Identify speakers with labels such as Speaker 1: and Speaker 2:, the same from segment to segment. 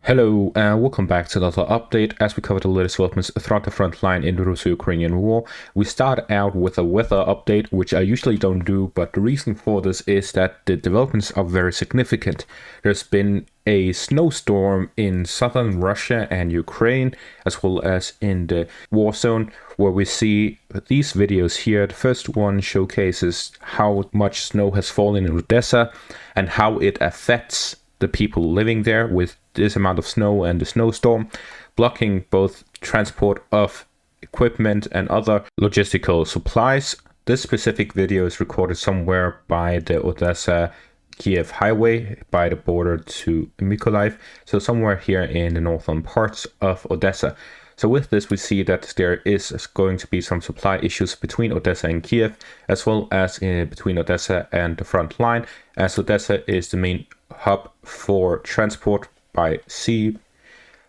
Speaker 1: Hello and welcome back to another update. As we cover the latest developments throughout the front line in the Russo-Ukrainian war, we start out with a weather update, which I usually don't do, but the reason for this is that the developments are very significant. There's been a snowstorm in southern Russia and Ukraine, as well as in the war zone, where we see these videos here. The first one showcases how much snow has fallen in Odessa and how it affects the people living there with this amount of snow and the snowstorm, blocking both transport of equipment and other logistical supplies. This specific video is recorded somewhere by the Odessa-Kiev highway by the border to Mykolaiv, so somewhere here in the northern parts of Odessa. So with this, we see that there is going to be some supply issues between Odessa and Kiev, as well as between Odessa and the front line, as Odessa is the main hub for transport by sea.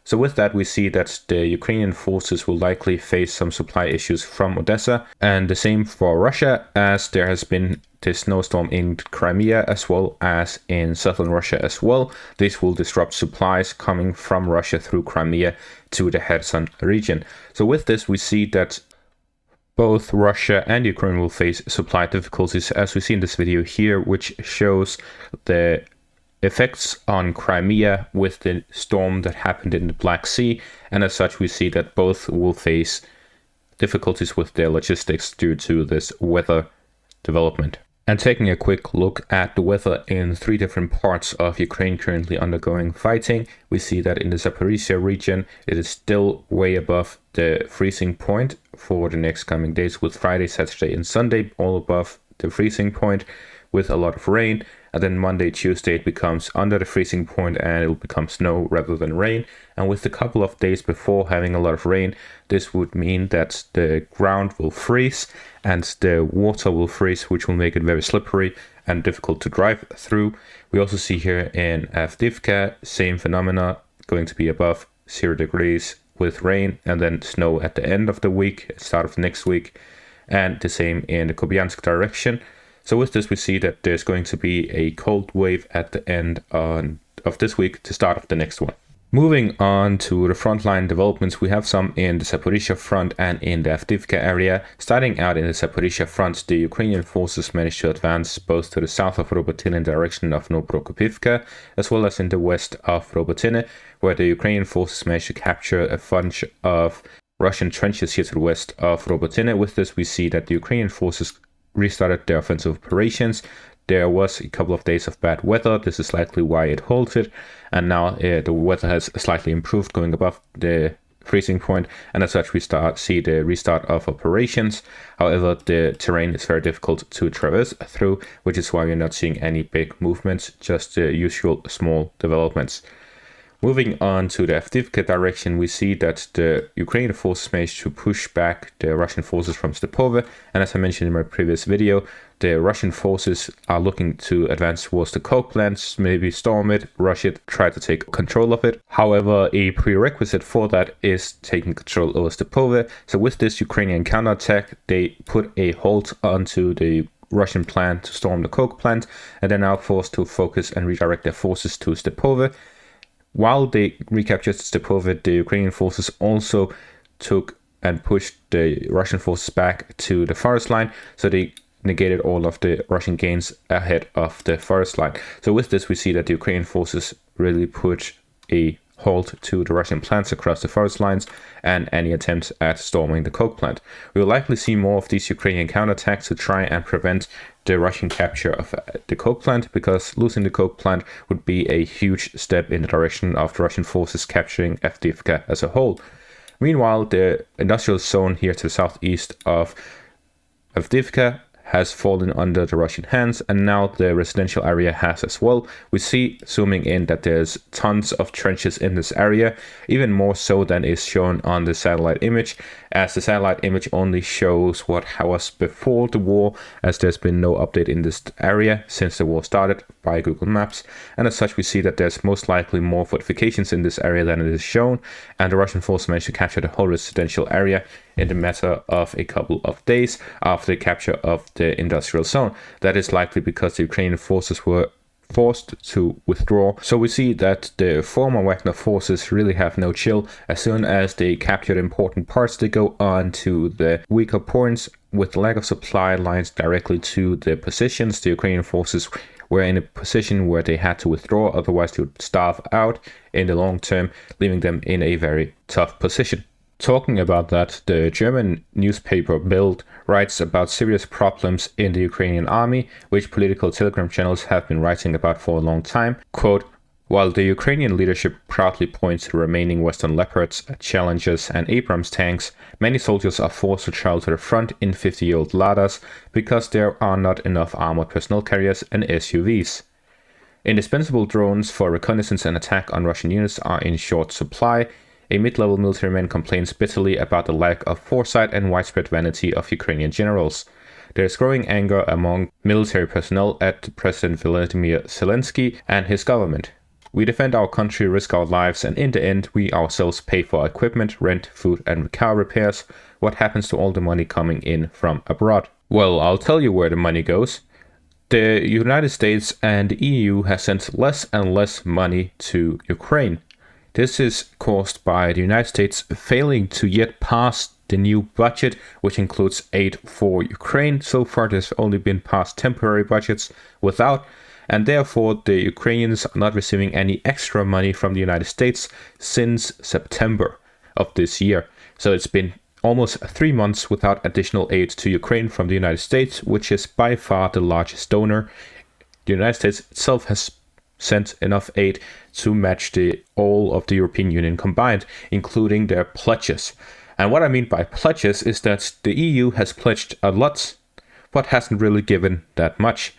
Speaker 1: So with that, we see that the Ukrainian forces will likely face some supply issues from Odessa, and the same for Russia, as there has been this snowstorm in Crimea as well as in southern Russia as well. This will disrupt supplies coming from Russia through Crimea to the Kherson region. So with this, we see that both Russia and Ukraine will face supply difficulties, as we see in this video here, which shows the effects on Crimea with the storm that happened in the Black Sea, and as such we see that both will face difficulties with their logistics due to this weather development. And taking a quick look at the weather in three different parts of Ukraine currently undergoing fighting, we see that in the Zaporizhia region it is still way above the freezing point for the next coming days, with Friday, Saturday and Sunday all above the freezing point with a lot of rain. And then Monday, Tuesday, it becomes under the freezing point and it will become snow rather than rain. And with a couple of days before having a lot of rain, this would mean that the ground will freeze and the water will freeze, which will make it very slippery and difficult to drive through. We also see here in Avdiivka, same phenomena, going to be above 0 degrees with rain and then snow at the end of the week, start of next week. And the same in the Kupiansk direction. So with this, we see that there's going to be a cold wave at the end of this week to start of the next one. Moving on to the frontline developments, we have some in the Zaporizhia front and in the Avdiivka area. Starting out in the Zaporizhia front, the Ukrainian forces managed to advance both to the south of Robotyne in the direction of Novorokopivka, as well as in the west of Robotyne, where the Ukrainian forces managed to capture a bunch of Russian trenches here to the west of Robotyne. With this, we see that the Ukrainian forces restarted their offensive operations. There was a couple of days of bad weather. This is likely why it halted, and now the weather has slightly improved, going above the freezing point, and as such we see the restart of operations. However, the terrain is very difficult to traverse through, which is why we're not seeing any big movements, just the usual small developments. Moving on to the Avdiivka direction, we see that the Ukrainian forces managed to push back the Russian forces from Stepove, and as I mentioned in my previous video, the Russian forces are looking to advance towards the coke plants, maybe storm it, rush it, try to take control of it. However, a prerequisite for that is taking control over Stepove. So with this Ukrainian counterattack, they put a halt onto the Russian plan to storm the coke plant, and they're now forced to focus and redirect their forces to Stepove. While they recaptured Stepove, the Ukrainian forces also took and pushed the Russian forces back to the forest line, so they negated all of the Russian gains ahead of the forest line. So with this, we see that the Ukrainian forces really put a halt to the Russian plants across the forest lines and any attempts at storming the coke plant. We will likely see more of these Ukrainian counterattacks to try and prevent the Russian capture of the coke plant, because losing the coke plant would be a huge step in the direction of the Russian forces capturing Avdiivka as a whole. Meanwhile, the industrial zone here to the southeast of Avdiivka has fallen under the Russian hands, and now the residential area has as well. We see, zooming in, that there's tons of trenches in this area, even more so than is shown on the satellite image, as the satellite image only shows what was before the war, as there's been no update in this area since the war started by Google Maps, and as such we see that there's most likely more fortifications in this area than it is shown, and the Russian forces managed to capture the whole residential area in the matter of a couple of days after the capture of the industrial zone. That is likely because the Ukrainian forces were forced to withdraw. So we see that the former Wagner forces really have no chill. As soon as they captured important parts, they go on to the weaker points. With lack of supply lines directly to the positions, the Ukrainian forces were in a position where they had to withdraw, otherwise they would starve out in the long term, leaving them in a very tough position. Talking about that, the German newspaper Bild writes about serious problems in the Ukrainian army, which political telegram channels have been writing about for a long time. Quote, while the Ukrainian leadership proudly points to remaining Western Leopards, Challengers and Abrams tanks, many soldiers are forced to travel to the front in 50-year-old Ladas because there are not enough armored personnel carriers and SUVs. Indispensable drones for reconnaissance and attack on Russian units are in short supply. A mid-level military man complains bitterly about the lack of foresight and widespread vanity of Ukrainian generals. There is growing anger among military personnel at President Volodymyr Zelensky and his government. We defend our country, risk our lives, and in the end, we ourselves pay for equipment, rent, food, and car repairs. What happens to all the money coming in from abroad? Well, I'll tell you where the money goes. The United States and the EU have sent less and less money to Ukraine. This is caused by the United States failing to yet pass the new budget, which includes aid for Ukraine. So far, there's only been passed temporary budgets without, and therefore the Ukrainians are not receiving any extra money from the United States since September of this year. So it's been almost 3 months without additional aid to Ukraine from the United States, which is by far the largest donor. The United States itself has sent enough aid to match all of the European Union combined, including their pledges. And what I mean by pledges is that the EU has pledged a lot, but hasn't really given that much.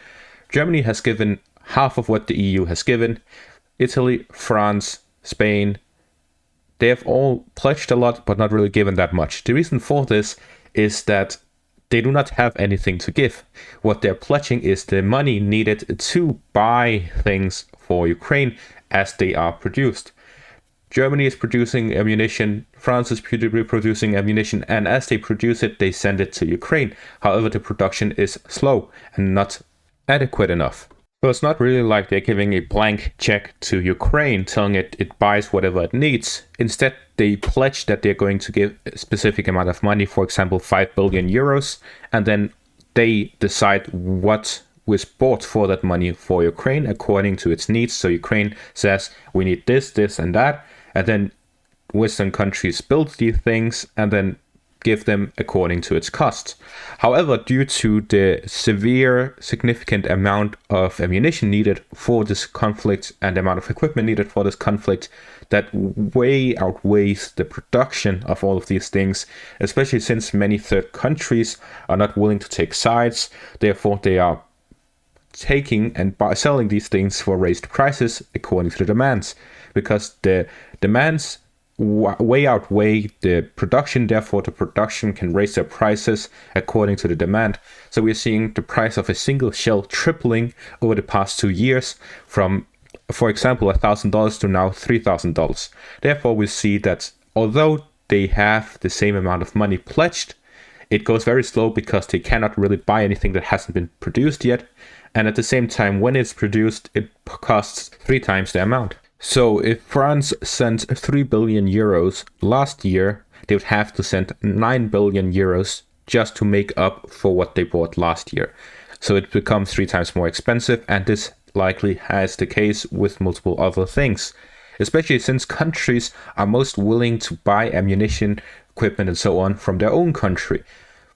Speaker 1: Germany has given half of what the EU has given. Italy, France, Spain, they have all pledged a lot, but not really given that much. The reason for this is that they do not have anything to give. What they're pledging is the money needed to buy things for Ukraine as they are produced. Germany is producing ammunition, France is producing ammunition, and as they produce it, they send it to Ukraine. However, the production is slow and not adequate enough. So it's not really like they're giving a blank check to Ukraine, telling it buys whatever it needs. Instead, they pledge that they're going to give a specific amount of money, for example, 5 billion euros, and then they decide what was bought for that money for Ukraine according to its needs. So Ukraine says, we need this, this, and that, and then Western countries build these things and then give them according to its costs. However, due to the severe, significant amount of ammunition needed for this conflict and the amount of equipment needed for this conflict, that way outweighs the production of all of these things, especially since many third countries are not willing to take sides. Therefore, they are taking and selling these things for raised prices according to the demands, because the demands way outweigh the production. Therefore, the production can raise their prices according to the demand. So we're seeing the price of a single shell tripling over the past 2 years from, for example, $1,000 to now $3,000. Therefore, we see that although they have the same amount of money pledged, it goes very slow because they cannot really buy anything that hasn't been produced yet. And at the same time, when it's produced, it costs 3 times the amount. So if France sent 3 billion euros last year, they would have to send 9 billion euros just to make up for what they bought last year. So it becomes 3 times more expensive, and this likely has the case with multiple other things, especially since countries are most willing to buy ammunition, equipment, and so on from their own country.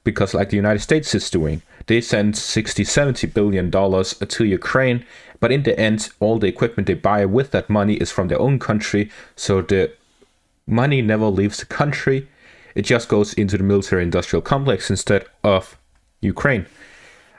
Speaker 1: Because like the United States is doing, they send $60-70 billion to Ukraine, but in the end, all the equipment they buy with that money is from their own country, so the money never leaves the country. It just goes into the military-industrial complex instead of Ukraine.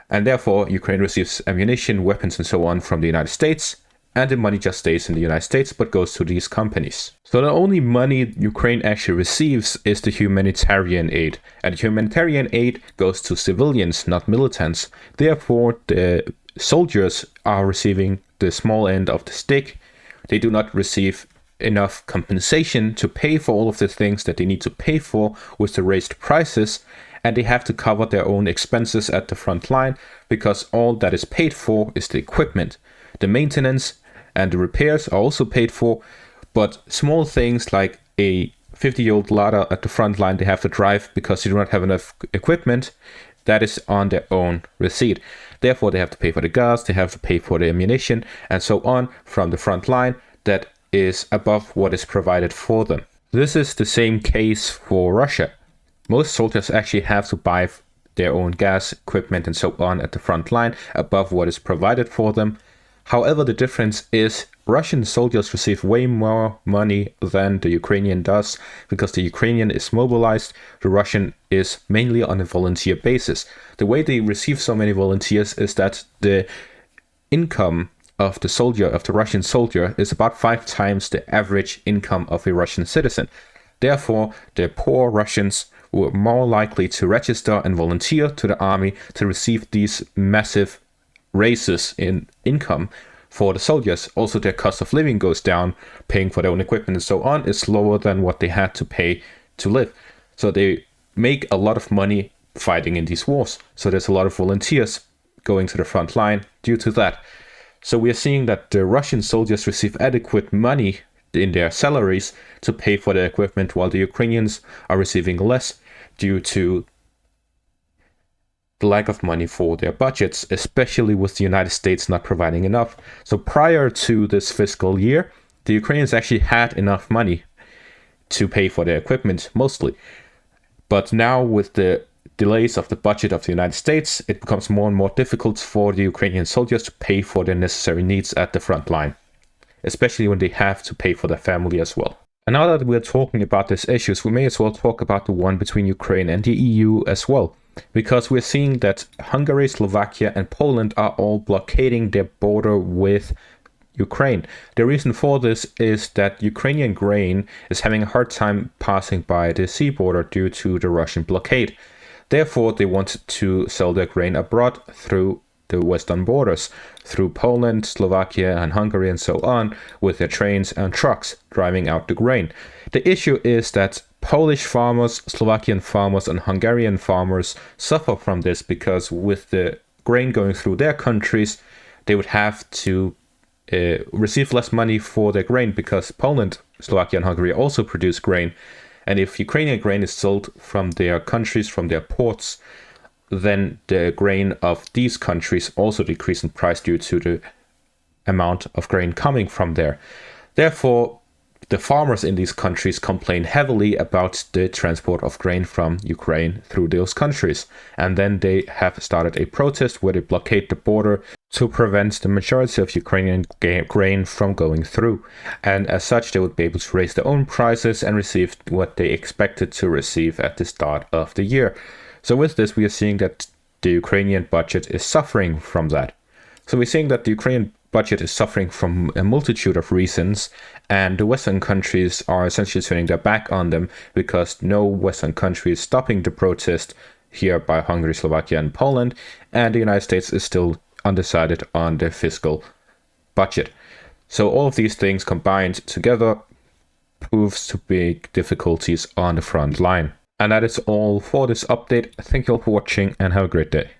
Speaker 1: And therefore, Ukraine receives ammunition, weapons, and so on from the United States, and the money just stays in the United States but goes to these companies. So the only money Ukraine actually receives is the humanitarian aid, and humanitarian aid goes to civilians, not militants. Therefore, the soldiers are receiving the small end of the stick. They do not receive enough compensation to pay for all of the things that they need to pay for with the raised prices, and they have to cover their own expenses at the front line because all that is paid for is the equipment. The maintenance and the repairs are also paid for, but small things like a 50-year-old ladder at the front line they have to drive because they do not have enough equipment, that is on their own receipt. Therefore, they have to pay for the gas, they have to pay for the ammunition, and so on from the front line that is above what is provided for them. This is the same case for Russia. Most soldiers actually have to buy their own gas, equipment, and so on at the front line above what is provided for them. However, the difference is Russian soldiers receive way more money than the Ukrainian does because the Ukrainian is mobilized, the Russian is mainly on a volunteer basis. The way they receive so many volunteers is that the income of the Russian soldier is about 5 times the average income of a Russian citizen. Therefore, the poor Russians were more likely to register and volunteer to the army to receive these massive raises in income for the soldiers. Also, their cost of living goes down, paying for their own equipment and so on is lower than what they had to pay to live. So they make a lot of money fighting in these wars. So there's a lot of volunteers going to the front line due to that. So we are seeing that the Russian soldiers receive adequate money in their salaries to pay for their equipment, while the Ukrainians are receiving less due to the lack of money for their budgets, especially with the United States not providing enough. So prior to this fiscal year, the Ukrainians actually had enough money to pay for their equipment mostly. But now with the delays of the budget of the United States, it becomes more and more difficult for the Ukrainian soldiers to pay for their necessary needs at the front line, especially when they have to pay for their family as well. And now that we're talking about these issues, we may as well talk about the one between Ukraine and the EU as well, because we're seeing that Hungary, Slovakia, and Poland are all blockading their border with Ukraine. The reason for this is that Ukrainian grain is having a hard time passing by the sea border due to the Russian blockade. Therefore, they want to sell their grain abroad through the western borders, through Poland, Slovakia, and Hungary, and so on, with their trains and trucks driving out the grain. The issue is that Polish farmers, Slovakian farmers, and Hungarian farmers suffer from this because with the grain going through their countries, they would have to receive less money for their grain because Poland, Slovakia, and Hungary also produce grain. And if Ukrainian grain is sold from their countries, from their ports, then the grain of these countries also decrease in price due to the amount of grain coming from there. Therefore, the farmers in these countries complain heavily about the transport of grain from Ukraine through those countries. And then they have started a protest where they blockade the border to prevent the majority of Ukrainian grain from going through. And as such, they would be able to raise their own prices and receive what they expected to receive at the start of the year. So with this, we are seeing that the Ukrainian budget is suffering from that. So we're seeing that the Ukrainian budget is suffering from a multitude of reasons, and the Western countries are essentially turning their back on them because no Western country is stopping the protest here by Hungary, Slovakia, and Poland, and the United States is still undecided on their fiscal budget. So all of these things combined together proves to be difficulties on the front line. And that is all for this update. Thank you all for watching and have a great day.